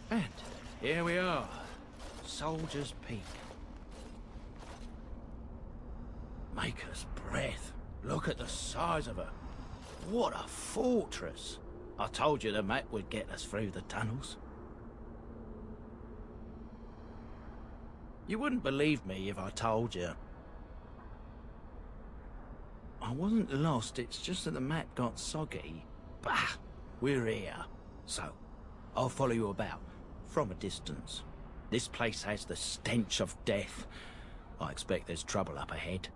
And here we are, Soldier's Peak. Maker's breath. Look at the size of her. What a fortress. I told you the map would get us through the tunnels. You wouldn't believe me if I told you. I wasn't lost, it's just that the map got soggy. Bah! We're here. So, I'll follow you about, from a distance. This place has the stench of death. I expect there's trouble up ahead.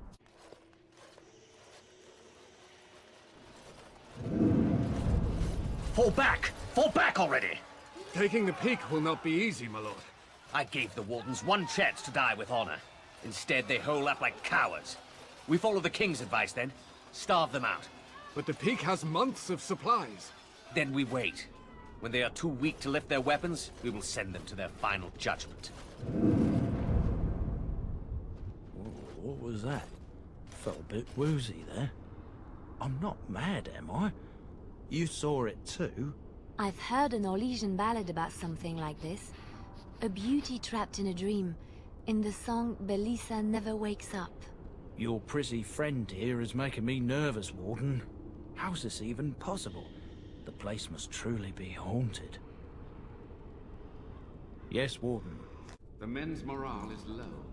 Fall back! Fall back already! Taking the peak will not be easy, my lord. I gave the Wardens one chance to die with honor. Instead, they hole up like cowards. We follow the King's advice then. Starve them out. But the peak has months of supplies. Then we wait. When they are too weak to lift their weapons, we will send them to their final judgment. What was that? Felt a bit woozy there. I'm not mad, am I? You saw it too? I've heard a Norwegian ballad about something like this. A beauty trapped in a dream. In the song, Belisa never wakes up. Your prissy friend here is making me nervous, Warden. How's this even possible? The place must truly be haunted. Yes, Warden. The men's morale is low.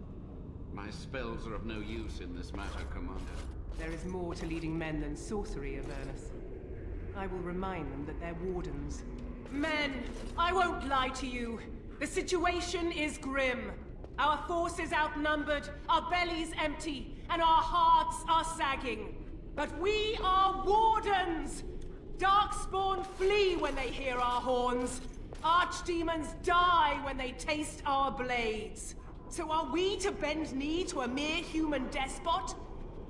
My spells are of no use in this matter, Commander. There is more to leading men than sorcery, Avernus. I will remind them that they're wardens. Men, I won't lie to you. The situation is grim. Our forces outnumbered, our bellies empty, and our hearts are sagging. But we are wardens! Darkspawn flee when they hear our horns. Archdemons die when they taste our blades. So are we to bend knee to a mere human despot?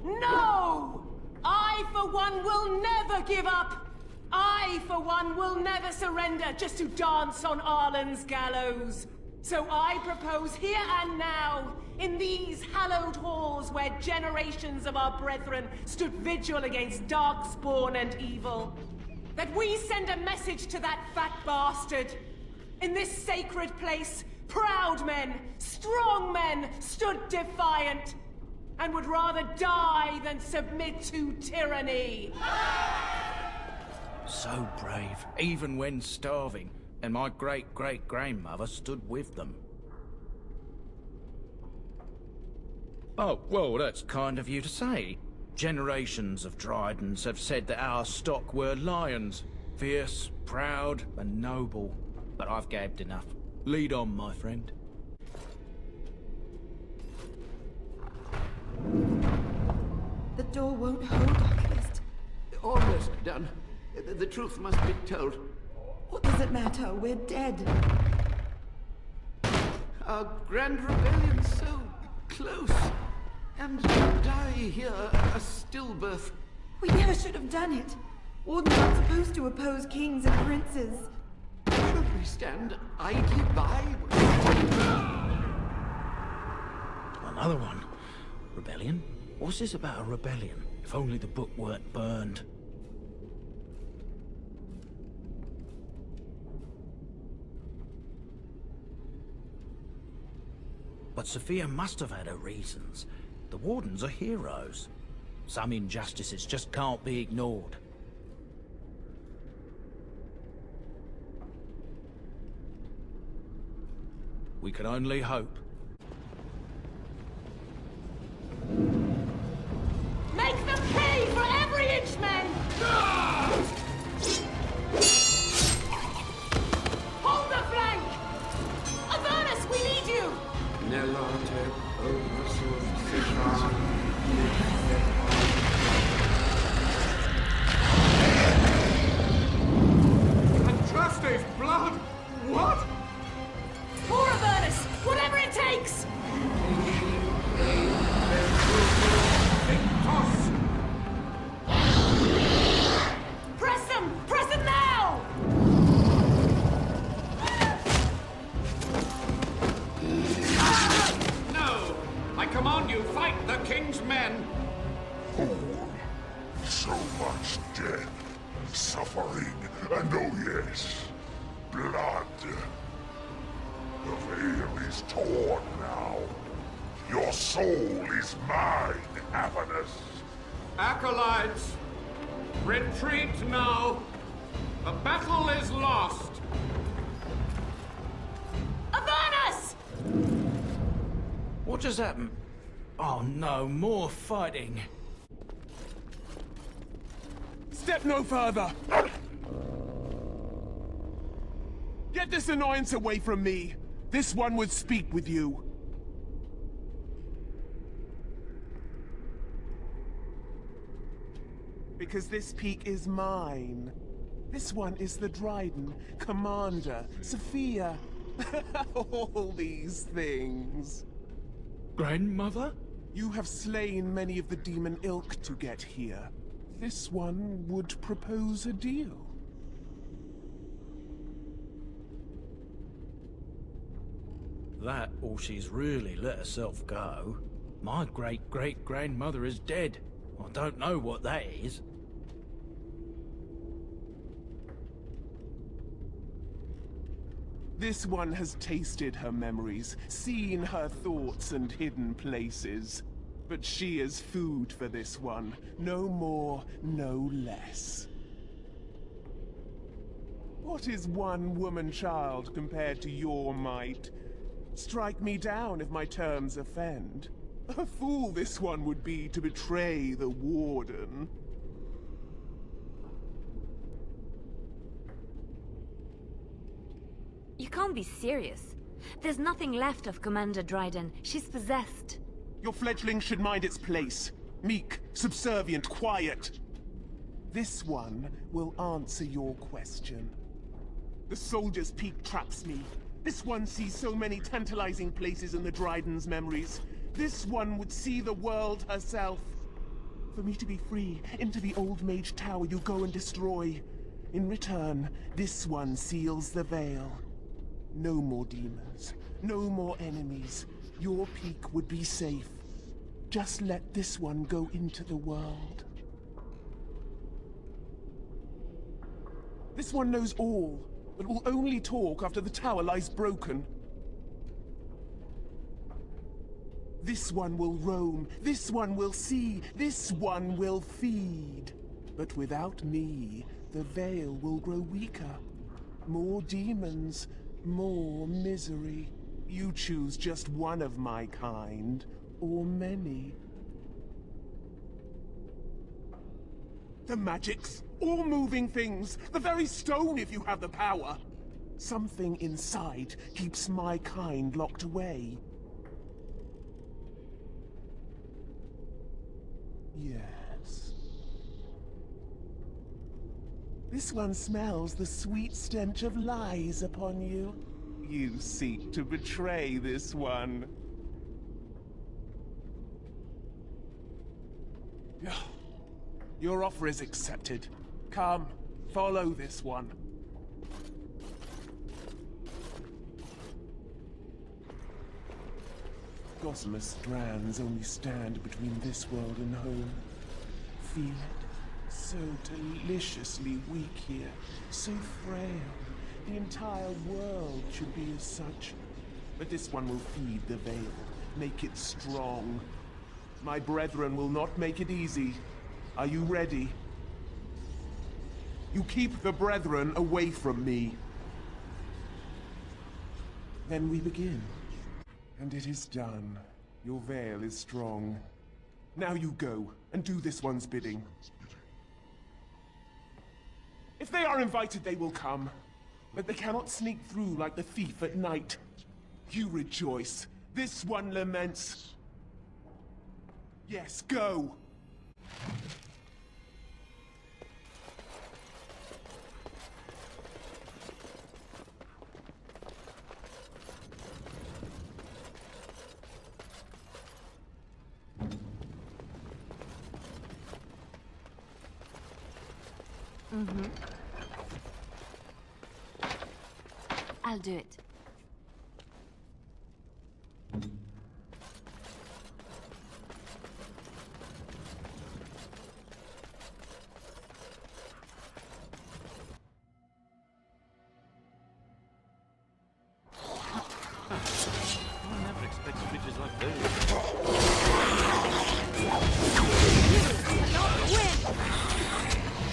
No! I, for one, will never give up! I, for one, will never surrender just to dance on Arlen's gallows. So I propose here and now, in these hallowed halls where generations of our brethren stood vigil against darkspawn and evil, that we send a message to that fat bastard. In this sacred place, proud men, strong men stood defiant, and would rather die than submit to tyranny. So brave, even when starving, and my great-great-grandmother stood with them. Oh, well, that's kind of you to say. Generations of Dryadens have said that our stock were lions, fierce, proud, and noble. But I've gabbed enough. Lead on, my friend. The door won't hold, Honnleath. Almost done. The truth must be told. What does it matter? We're dead. Our grand rebellion so close. And to die here, a stillbirth. We never should have done it. Wardens aren't supposed to oppose kings and princes. Should we stand idly by? Another one. Rebellion? What's this about a rebellion? If only the book weren't burned. But Sophia must have had her reasons. The Wardens are heroes. Some injustices just can't be ignored. We can only hope. Make them pay for every inch, men! Hold the flank! Avernus, we need you! Nelate oversum sisha. Andraste's blood? What? More Avernus! Whatever it takes! torn now. Your soul is mine, Avernus. Acolytes, retreat now. The battle is lost. Avernus! What just happened? Oh no, more fighting. Step no further! Get this annoyance away from me! This one would speak with you. Because this peak is mine. This one is the Dryden, Commander, Sophia. All these things. Grandmother? You have slain many of the demon ilk to get here. This one would propose a deal. That, or she's really let herself go. My great-great-grandmother is dead. I don't know what that is. This one has tasted her memories, seen her thoughts and hidden places. But she is food for this one. No more, no less. What is one woman-child compared to your might? Strike me down if my terms offend. A fool this one would be to betray the Warden. You can't be serious. There's nothing left of Commander Dryden. She's possessed. Your fledgling should mind its place. Meek, subservient, quiet. This one will answer your question. The Soldier's Peak traps me. This one sees so many tantalizing places in the Dryden's memories. This one would see the world herself. For me to be free, into the Old Mage Tower you go and destroy. In return, this one seals the veil. No more demons, no more enemies. Your peak would be safe. Just let this one go into the world. This one knows all, but will only talk after the tower lies broken. This one will roam, this one will see, this one will feed. But without me, the veil will grow weaker. More demons, more misery. You choose just one of my kind, or many. The magics, all moving things, the very stone if you have the power. Something inside keeps my kind locked away. Yes. This one smells the sweet stench of lies upon you. You seek to betray this one. Your offer is accepted. Come, follow this one. Gossamer strands only stand between this world and home. Feel it? So deliciously weak here, so frail. The entire world should be as such. But this one will feed the veil, make it strong. My brethren will not make it easy. Are you ready? You keep the brethren away from me. Then we begin. And it is done. Your veil is strong. Now you go, and do this one's bidding. If they are invited, they will come. But they cannot sneak through like the thief at night. You rejoice. This one laments. Yes, go! I'll do it.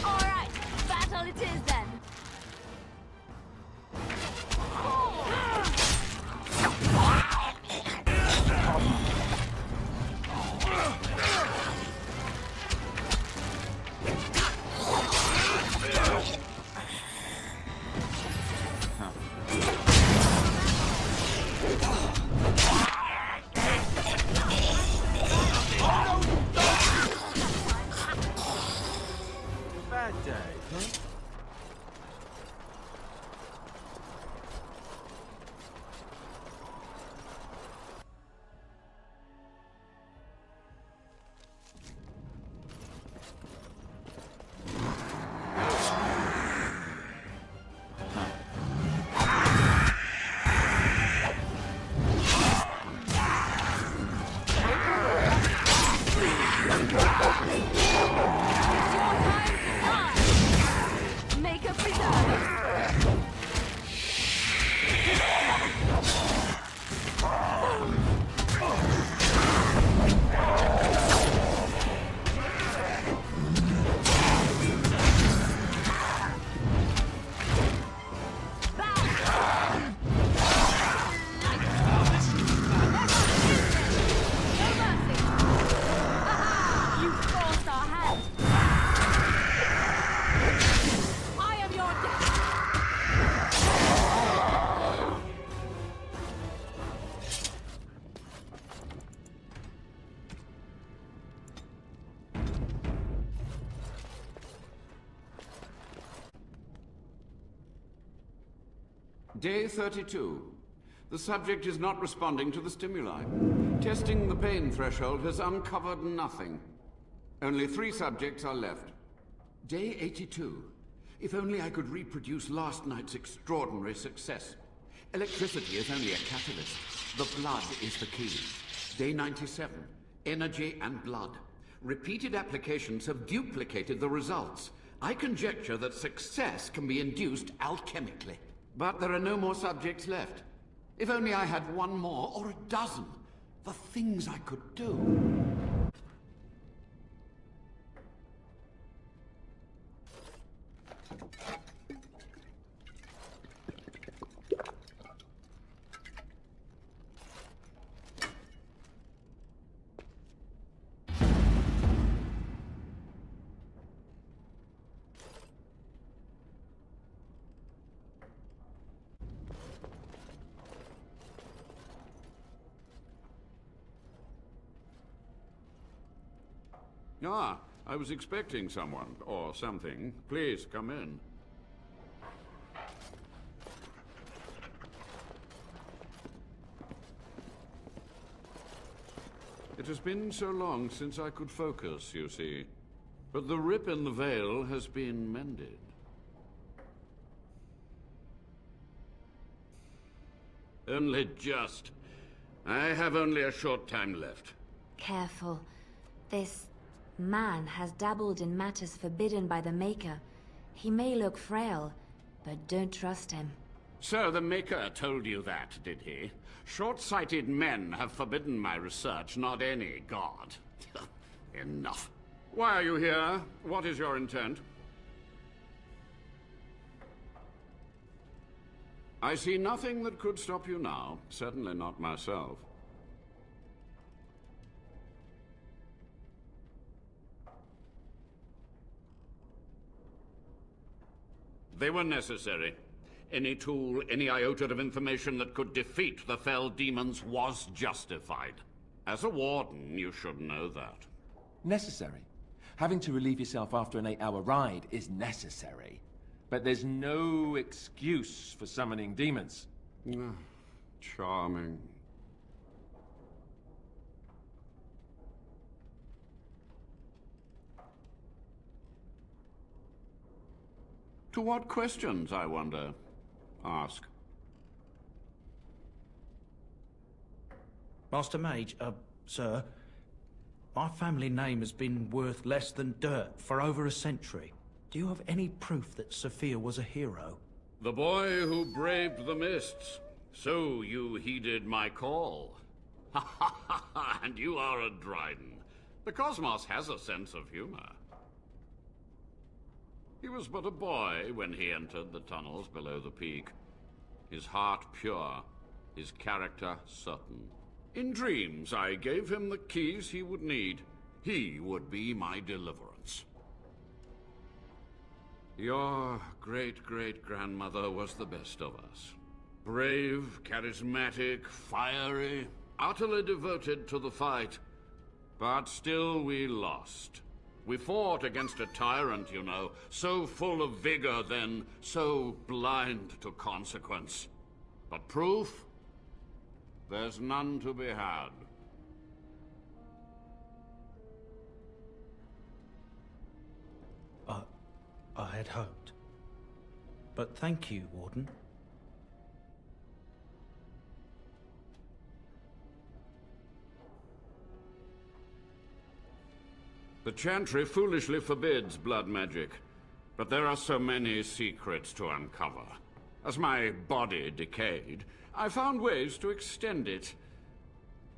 Alright, battle it is then. Bad day, huh? Make a preserve. You forced our hand. I am your death. Day 32. The subject is not responding to the stimuli. Testing the pain threshold has uncovered nothing. Only 3 subjects are left. Day 82. If only I could reproduce last night's extraordinary success. Electricity is only a catalyst. The blood is the key. Day 97. Energy and blood. Repeated applications have duplicated the results. I conjecture that success can be induced alchemically. But there are no more subjects left. If only I had 1 more, or a dozen. The things I could do. Ah, I was expecting someone, or something. Please, come in. It has been so long since I could focus, you see. But the rip in the veil has been mended. Only just. I have only a short time left. Careful. This man has dabbled in matters forbidden by the Maker. He may look frail, but don't trust him. So the Maker told you that, did he? Short-sighted men have forbidden my research, not any god. Enough. Why are you here? What is your intent? I see nothing that could stop you now. Certainly not myself. They were necessary. Any tool, any iota of information that could defeat the fell demons was justified. As a warden, you should know that. Necessary. Having to relieve yourself after an 8-hour ride is necessary. But there's no excuse for summoning demons. Charming. To what questions, I wonder? Ask. Master Mage, sir, my family name has been worth less than dirt for over a century. Do you have any proof that Sophia was a hero? The boy who braved the mists. So you heeded my call. And you are a Dryden. The cosmos has a sense of humor. He was but a boy when he entered the tunnels below the peak. His heart pure, his character certain. In dreams, I gave him the keys he would need. He would be my deliverance. Your great-great-grandmother was the best of us. Brave, charismatic, fiery, utterly devoted to the fight. But still we lost. We fought against a tyrant, you know, so full of vigor then, so blind to consequence. But proof? There's none to be had. I had hoped. But thank you, Warden. The Chantry foolishly forbids blood magic, but there are so many secrets to uncover. As my body decayed, I found ways to extend it.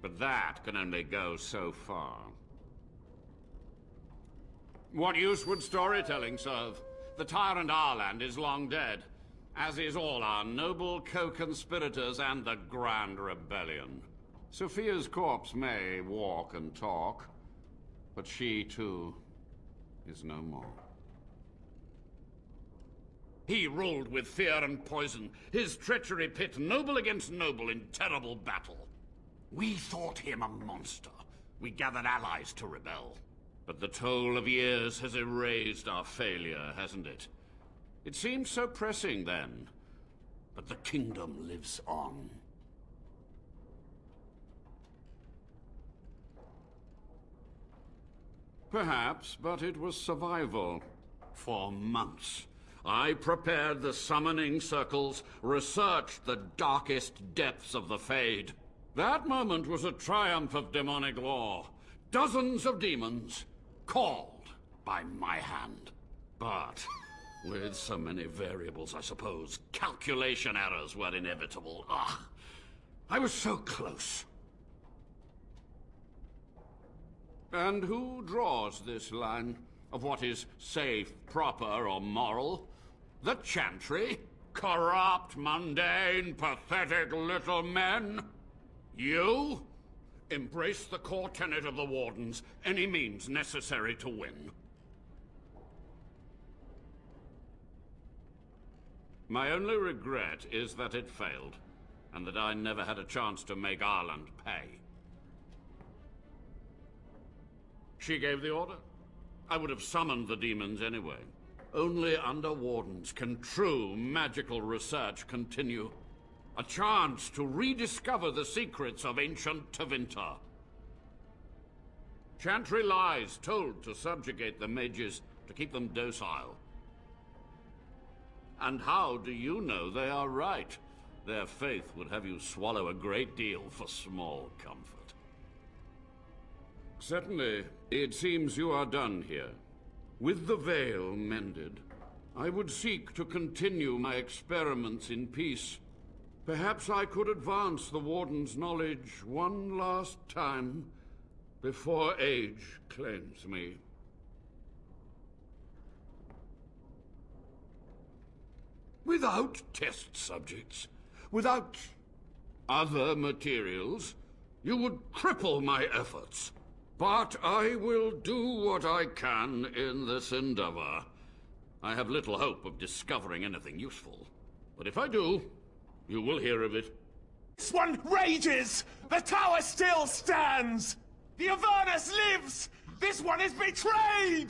But that can only go so far. What use would storytelling serve? The tyrant Arland is long dead, as is all our noble co-conspirators and the Grand Rebellion. Sophia's corpse may walk and talk, but she, too, is no more. He ruled with fear and poison, his treachery pit noble against noble in terrible battle. We thought him a monster. We gathered allies to rebel. But the toll of years has erased our failure, hasn't it? It seemed so pressing then, but the kingdom lives on. Perhaps, but it was survival. For months, I prepared the summoning circles, researched the darkest depths of the Fade. That moment was a triumph of demonic law. Dozens of demons, called by my hand. But with so many variables, I suppose, calculation errors were inevitable. I was so close. And who draws this line of what is safe, proper, or moral? The Chantry? Corrupt, mundane, pathetic little men? You? Embrace the core tenet of the Wardens, any means necessary to win. My only regret is that it failed, and that I never had a chance to make Arland pay. She gave the order. I would have summoned the demons anyway. Only under Wardens can true magical research continue. A chance to rediscover the secrets of ancient Tevinter. Chantry lies told to subjugate the mages, to keep them docile. And how do you know they are right? Their faith would have you swallow a great deal for small comfort. Certainly, it seems you are done here. With the veil mended, I would seek to continue my experiments in peace. Perhaps I could advance the Warden's knowledge one last time before age claims me. Without test subjects, without other materials, you would cripple my efforts. But I will do what I can in this endeavor. I have little hope of discovering anything useful. But if I do, you will hear of it. This one rages! The tower still stands! The Avernus lives! This one is betrayed!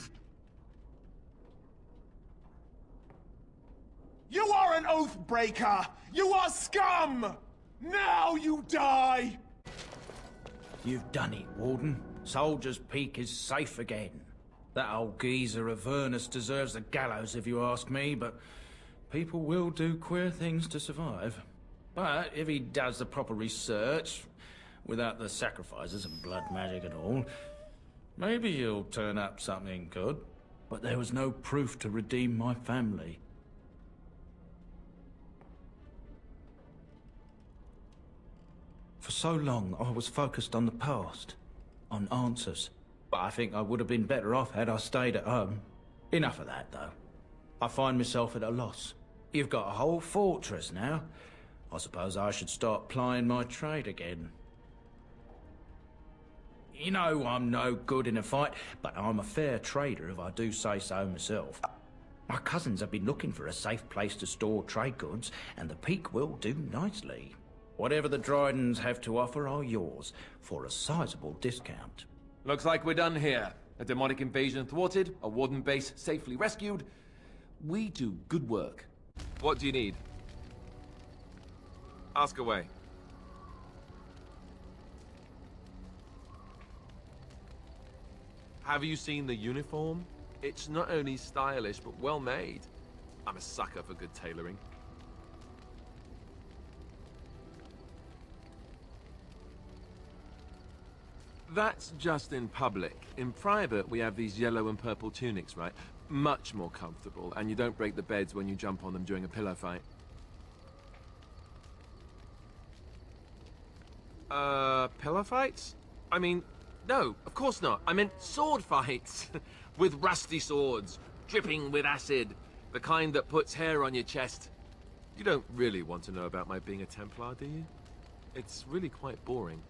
You are an oath breaker! You are scum! Now you die! You've done it, Warden. Soldier's Peak is safe again. That old geezer Avernus deserves the gallows if you ask me, but people will do queer things to survive. But if he does the proper research, without the sacrifices and blood magic and all, maybe he'll turn up something good. But there was no proof to redeem my family. For so long, I was focused on the past, on answers. But I think I would have been better off had I stayed at home. Enough of that, though. I find myself at a loss. You've got a whole fortress now. I suppose I should start plying my trade again. You know I'm no good in a fight, but I'm a fair trader if I do say so myself. My cousins have been looking for a safe place to store trade goods, and the Peak will do nicely. Whatever the Drydens have to offer are yours, for a sizable discount. Looks like we're done here. A demonic invasion thwarted, a warden base safely rescued. We do good work. What do you need? Ask away. Have you seen the uniform? It's not only stylish, but well made. I'm a sucker for good tailoring. That's just in public. In private, we have these yellow and purple tunics, right? Much more comfortable, and you don't break the beds when you jump on them during a pillow fight. Pillow fights? I mean, no, of course not. I meant sword fights. With rusty swords, dripping with acid. The kind that puts hair on your chest. You don't really want to know about my being a Templar, do you? It's really quite boring.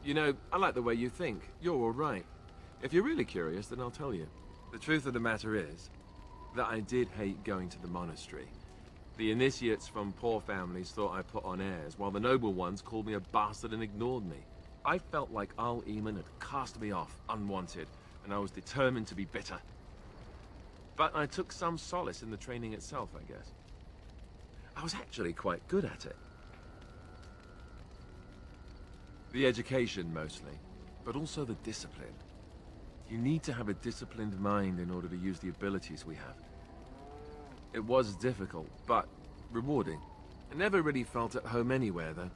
You know, I like the way you think. You're all right. If you're really curious, then I'll tell you. The truth of the matter is that I did hate going to the monastery. The initiates from poor families thought I put on airs, while the noble ones called me a bastard and ignored me. I felt like Al Eamon had cast me off, unwanted, and I was determined to be bitter. But I took some solace in the training itself, I guess. I was actually quite good at it. The education, mostly, but also the discipline. You need to have a disciplined mind in order to use the abilities we have. It was difficult, but rewarding. I never really felt at home anywhere, though,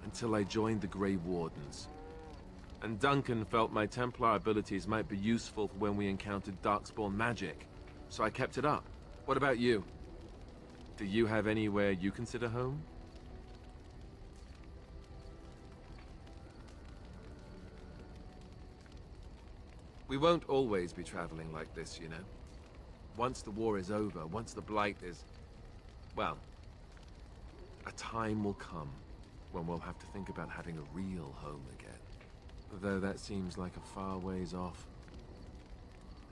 until I joined the Grey Wardens. And Duncan felt my Templar abilities might be useful for when we encountered Darkspawn magic, so I kept it up. What about you? Do you have anywhere you consider home? We won't always be traveling like this, you know. Once the war is over, once the Blight is... well, a time will come when we'll have to think about having a real home again. Though that seems like a far ways off.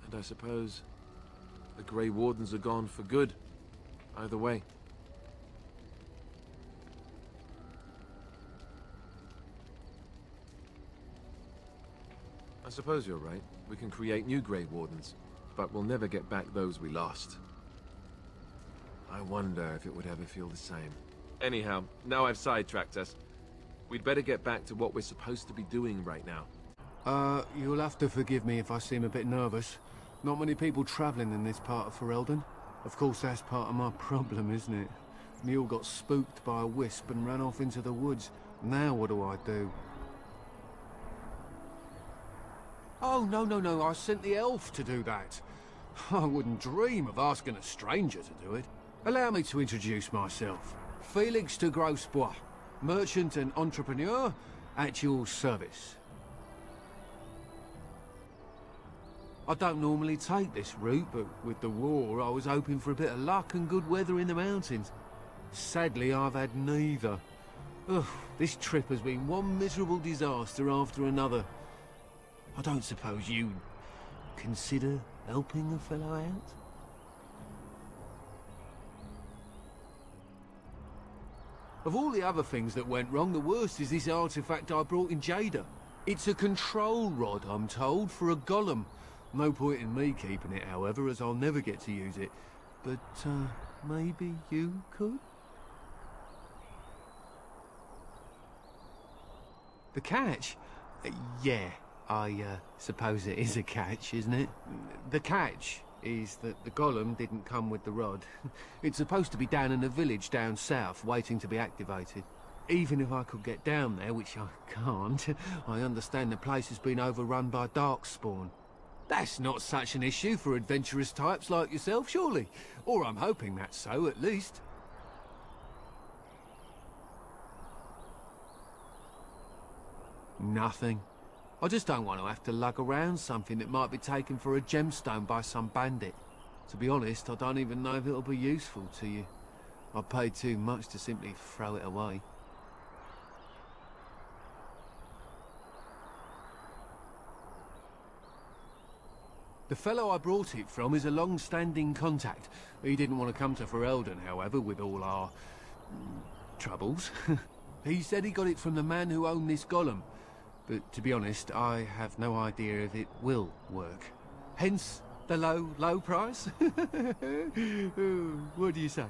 And I suppose the Grey Wardens are gone for good, either way. I suppose you're right. We can create new Grey Wardens, but we'll never get back those we lost. I wonder if it would ever feel the same. Anyhow, now I've sidetracked us. We'd better get back to what we're supposed to be doing right now. You'll have to forgive me if I seem a bit nervous. Not many people travelling in this part of Ferelden. Of course, that's part of my problem, isn't it? Mule got spooked by a wisp and ran off into the woods. Now what do I do? Oh, no, I sent the elf to do that. I wouldn't dream of asking a stranger to do it. Allow me to introduce myself. Felix de Grosbois, merchant and entrepreneur at your service. I don't normally take this route, but with the war, I was hoping for a bit of luck and good weather in the mountains. Sadly, I've had neither. Ugh, this trip has been one miserable disaster after another. I don't suppose you'd consider helping a fellow out? Of all the other things that went wrong, the worst is this artifact I brought in Jada. It's a control rod, I'm told, for a golem. No point in me keeping it, however, as I'll never get to use it. But, maybe you could? The catch? Yeah, I suppose it is a catch, isn't it? The catch is that the golem didn't come with the rod. It's supposed to be down in a village down south, waiting to be activated. Even if I could get down there, which I can't, I understand the place has been overrun by Darkspawn. That's not such an issue for adventurous types like yourself, surely? Or I'm hoping that's so, at least. Nothing. I just don't want to have to lug around something that might be taken for a gemstone by some bandit. To be honest, I don't even know if it'll be useful to you. I paid too much to simply throw it away. The fellow I brought it from is a long-standing contact. He didn't want to come to Ferelden, however, with all our... troubles. He said he got it from the man who owned this golem. But to be honest, I have no idea if it will work. Hence the low price? What do you say?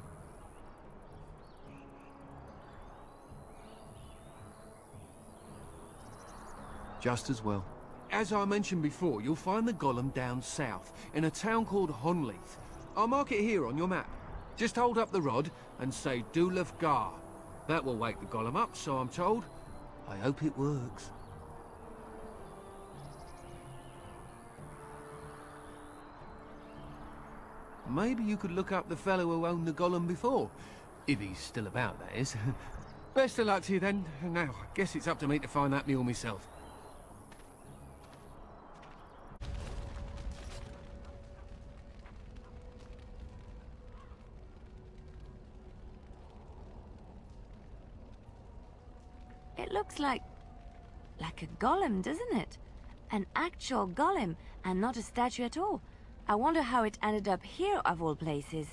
Just as well. As I mentioned before, you'll find the golem down south, in a town called Honnleath. I'll mark it here on your map. Just hold up the rod and say Dulaf Gar. That will wake the golem up, so I'm told. I hope it works. Maybe you could look up the fellow who owned the golem before. If he's still about, that is. Best of luck to you then. Now, I guess it's up to me to find that mule myself. It looks like a golem, doesn't it? An actual golem, and not a statue at all. I wonder how it ended up here, of all places.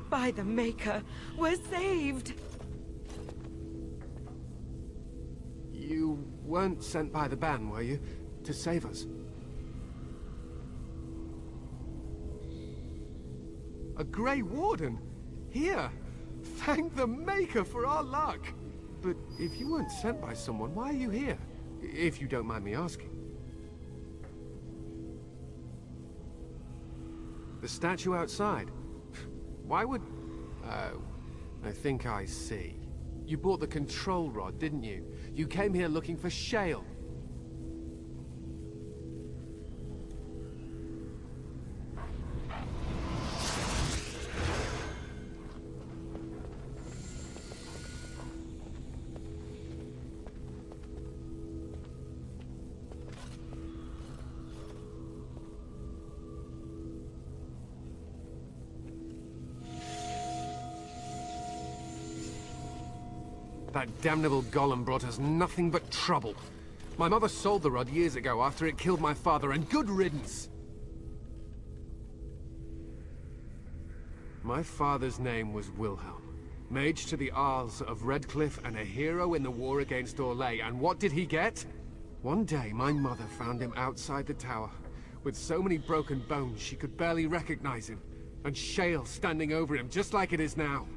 By the Maker, we're saved! You weren't sent by the ban, were you? To save us? A Grey Warden? Here! Thank the Maker for our luck! But if you weren't sent by someone, why are you here? If you don't mind me asking. The statue outside? Why would... Oh, I think I see. You bought the control rod, didn't you? You came here looking for Shale. That damnable golem brought us nothing but trouble. My mother sold the rod years ago after it killed my father, and good riddance! My father's name was Wilhelm, mage to the Arls of Redcliffe and a hero in the war against Orlais, and what did he get? One day, my mother found him outside the tower, with so many broken bones she could barely recognize him, and Shale standing over him just like it is now.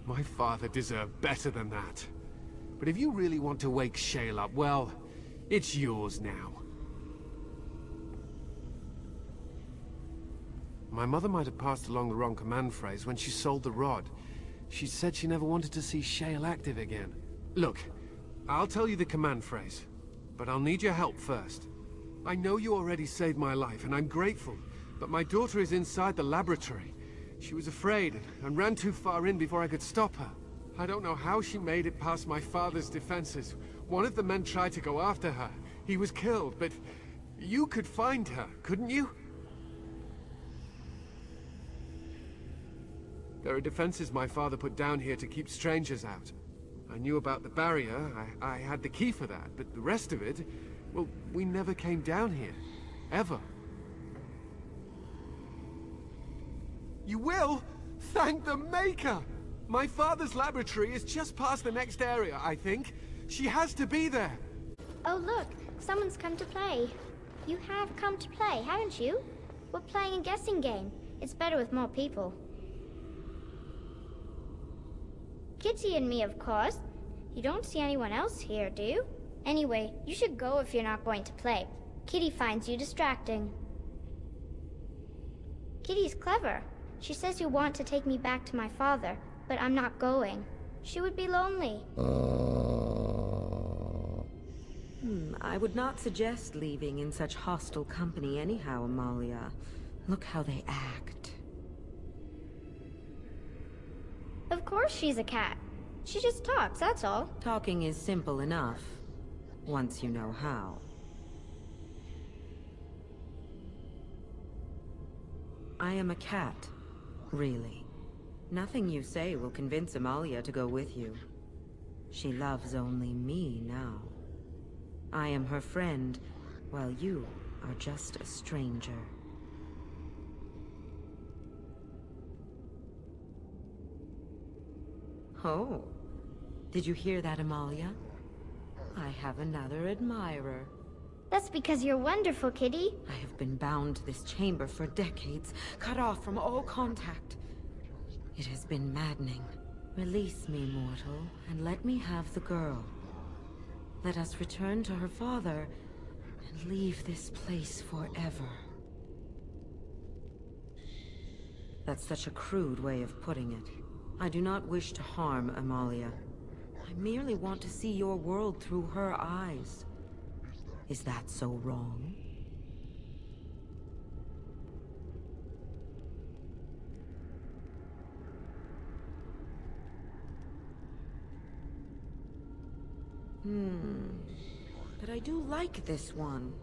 My father deserved better than that. But if you really want to wake Shale up, well, it's yours now. My mother might have passed along the wrong command phrase when she sold the rod. She said she never wanted to see Shale active again. Look, I'll tell you the command phrase, but I'll need your help first. I know you already saved my life, and I'm grateful, but my daughter is inside the laboratory. She was afraid and ran too far in before I could stop her. I don't know how she made it past my father's defenses. One of the men tried to go after her. He was killed, but you could find her, couldn't you? There are defenses my father put down here to keep strangers out. I knew about the barrier, I had the key for that, but the rest of it, well, we never came down here. Ever. You will? Thank the Maker! My father's laboratory is just past the next area, I think. She has to be there. Oh look, someone's come to play. You have come to play, haven't you? We're playing a guessing game. It's better with more people. Kitty and me, of course. You don't see anyone else here, do you? Anyway, you should go if you're not going to play. Kitty finds you distracting. Kitty's clever. She says you want to take me back to my father, but I'm not going. She would be lonely. I would not suggest leaving in such hostile company anyhow, Amalia. Look how they act. Of course she's a cat. She just talks, that's all. Talking is simple enough, once you know how. I am a cat, really. Nothing you say will convince Amalia to go with you. She loves only me now. I am her friend, while you are just a stranger. Oh, did you hear that, Amalia? I have another admirer. That's because you're wonderful, Kitty. I have been bound to this chamber for decades, cut off from all contact. It has been maddening. Release me, mortal, and let me have the girl. Let us return to her father and leave this place forever. That's such a crude way of putting it. I do not wish to harm Amalia. I merely want to see your world through her eyes. Is that so wrong? But I do like this one.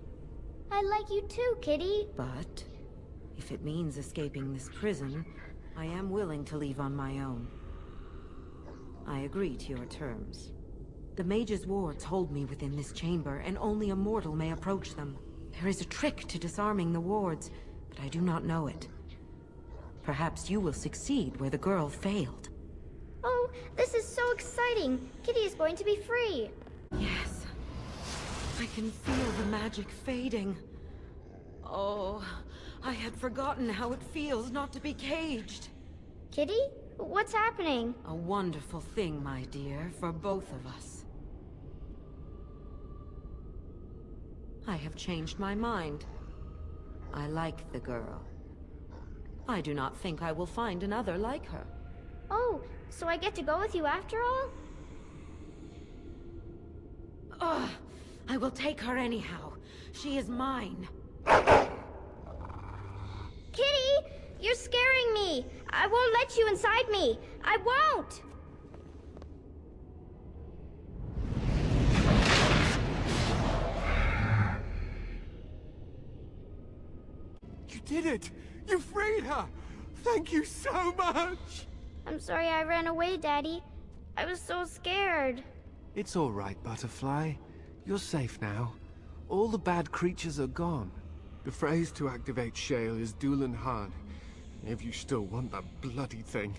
I like you too, Kitty. But if it means escaping this prison, I am willing to leave on my own. I agree to your terms. The mage's wards hold me within this chamber, and only a mortal may approach them. There is a trick to disarming the wards, but I do not know it. Perhaps you will succeed where the girl failed. Oh, this is so exciting. Kitty is going to be free. Yes. I can feel the magic fading. Oh, I had forgotten how it feels not to be caged. Kitty? What's happening? A wonderful thing, my dear, for both of us. I have changed my mind. I like the girl. I do not think I will find another like her. Oh, so I get to go with you after all? Ugh! I will take her anyhow. She is mine. Kitty! You're scaring me! I won't let you inside me! I won't! You did it! You freed her! Thank you so much! I'm sorry I ran away, Daddy. I was so scared. It's all right, Butterfly. You're safe now. All the bad creatures are gone. The phrase to activate Shale is Dulan Han. If you still want that bloody thing.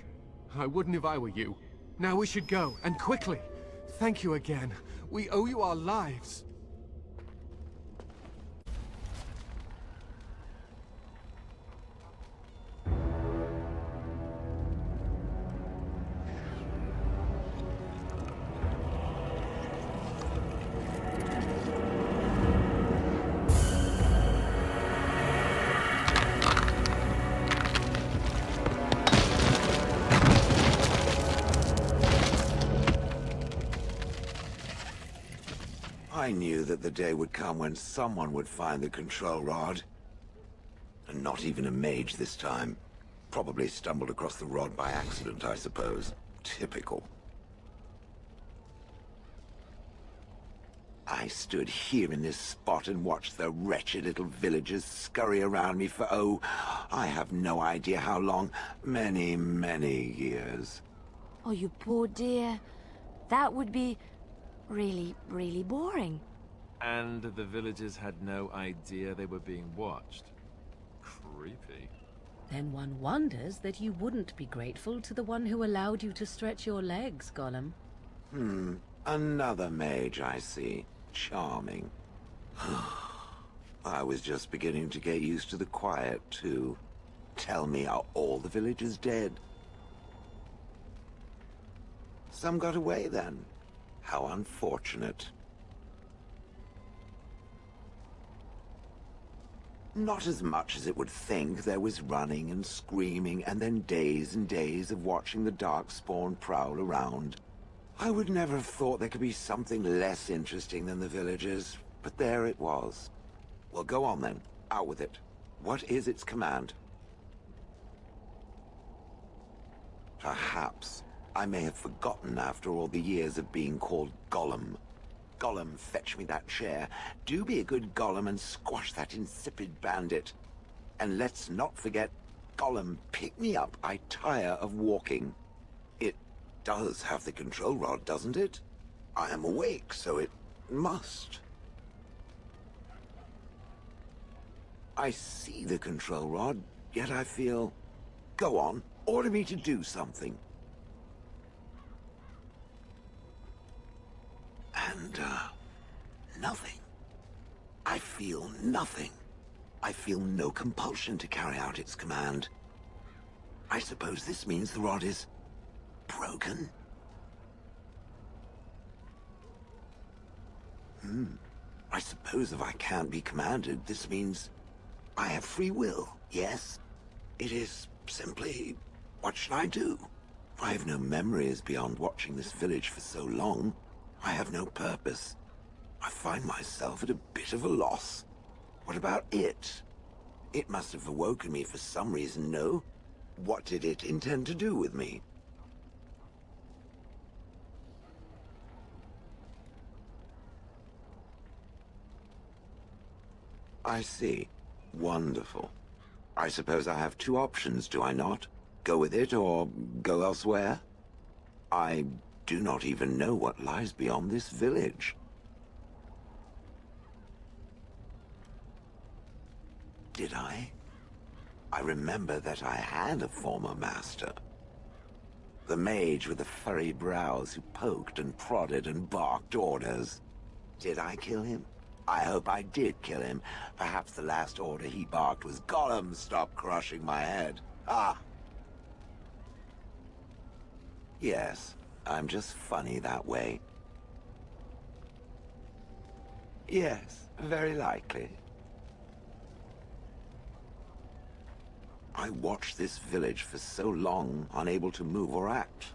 I wouldn't if I were you. Now we should go, and quickly. Thank you again. We owe you our lives. I knew that the day would come when someone would find the control rod. And not even a mage this time. Probably stumbled across the rod by accident, I suppose. Typical. I stood here in this spot and watched the wretched little villagers scurry around me for, oh, I have no idea how long. Many, many years. Oh, you poor dear. That would be really, really boring. And the villagers had no idea they were being watched. Creepy. Then one wonders that you wouldn't be grateful to the one who allowed you to stretch your legs, Gollum. Another mage, I see. Charming. I was just beginning to get used to the quiet, too. Tell me, are all the villagers dead? Some got away, then. How unfortunate. Not as much as it would think. There was running and screaming, and then days and days of watching the Darkspawn prowl around. I would never have thought there could be something less interesting than the villagers, but there it was. Well, go on then. Out with it. What is its command? Perhaps I may have forgotten after all the years of being called Gollum. Gollum, fetch me that chair. Do be a good Gollum and squash that insipid bandit. And let's not forget, Gollum, pick me up. I tire of walking. It does have the control rod, doesn't it? I am awake, so it must. I see the control rod, yet I feel... Go on, order me to do something. And, nothing. I feel nothing. I feel no compulsion to carry out its command. I suppose this means the rod is... broken? I suppose if I can't be commanded, this means... I have free will, yes? It is simply... what should I do? I have no memories beyond watching this village for so long. I have no purpose. I find myself at a bit of a loss. What about it? It must have awoken me for some reason, no? What did it intend to do with me? I see. Wonderful. I suppose I have two options, do I not? Go with it or go elsewhere? I do not even know what lies beyond this village. Did I? I remember that I had a former master. The mage with the furry brows who poked and prodded and barked orders. Did I kill him? I hope I did kill him. Perhaps the last order he barked was, Gollum, stop crushing my head. Ah! Yes, I'm just funny that way. Yes, very likely. I watched this village for so long, unable to move or act.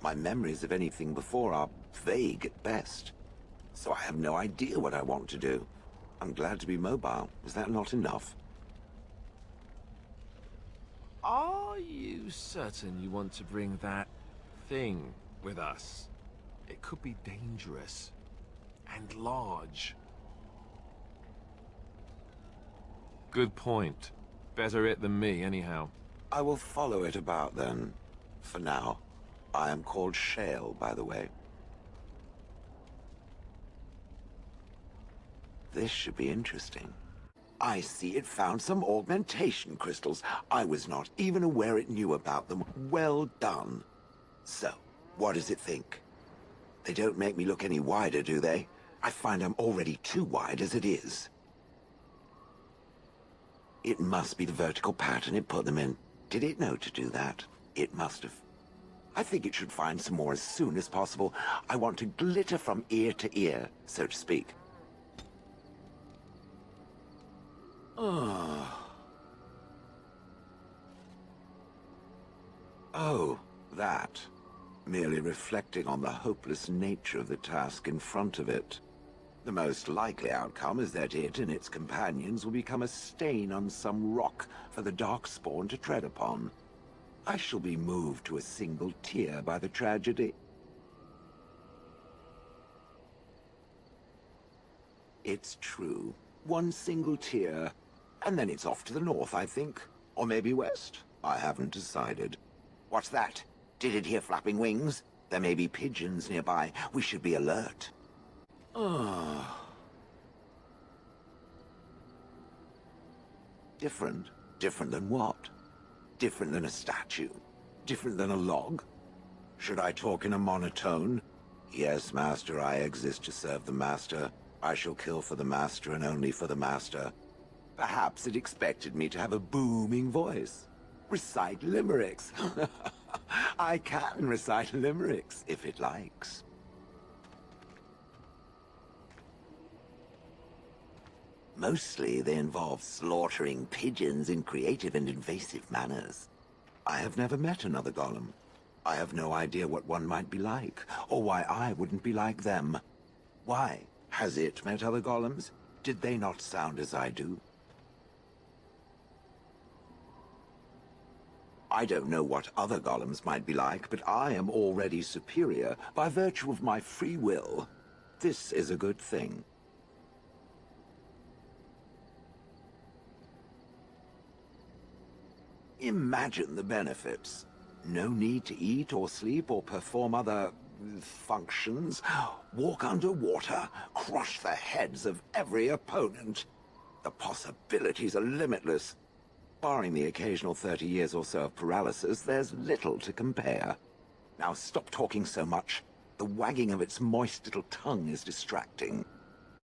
My memories of anything before are vague at best. So I have no idea what I want to do. I'm glad to be mobile. Is that not enough? Are you certain you want to bring that thing with us? It could be dangerous. And large. Good point. Better it than me, anyhow. I will follow it about then. For now. I am called Shale, by the way. This should be interesting. I see it found some augmentation crystals. I was not even aware it knew about them. Well done. So, what does it think? They don't make me look any wider, do they? I find I'm already too wide as it is. It must be the vertical pattern it put them in. Did it know to do that? It must have. I think it should find some more as soon as possible. I want to glitter from ear to ear, so to speak. Oh, that. Merely reflecting on the hopeless nature of the task in front of it. The most likely outcome is that it and its companions will become a stain on some rock for the Darkspawn to tread upon. I shall be moved to a single tear by the tragedy. It's true. One single tear. And then it's off to the north, I think. Or maybe west. I haven't decided. What's that? Did it hear flapping wings? There may be pigeons nearby. We should be alert. Different? Different than what? Different than a statue? Different than a log? Should I talk in a monotone? Yes, Master, I exist to serve the Master. I shall kill for the Master and only for the Master. Perhaps it expected me to have a booming voice. Recite limericks. I can recite limericks, if it likes. Mostly they involve slaughtering pigeons in creative and invasive manners. I have never met another golem. I have no idea what one might be like, or why I wouldn't be like them. Why? Has it met other golems? Did they not sound as I do? I don't know what other golems might be like, but I am already superior by virtue of my free will. This is a good thing. Imagine the benefits. No need to eat or sleep or perform other functions. Walk underwater, crush the heads of every opponent. The possibilities are limitless. Barring the occasional 30 years or so of paralysis, there's little to compare. Now stop talking so much. The wagging of its moist little tongue is distracting.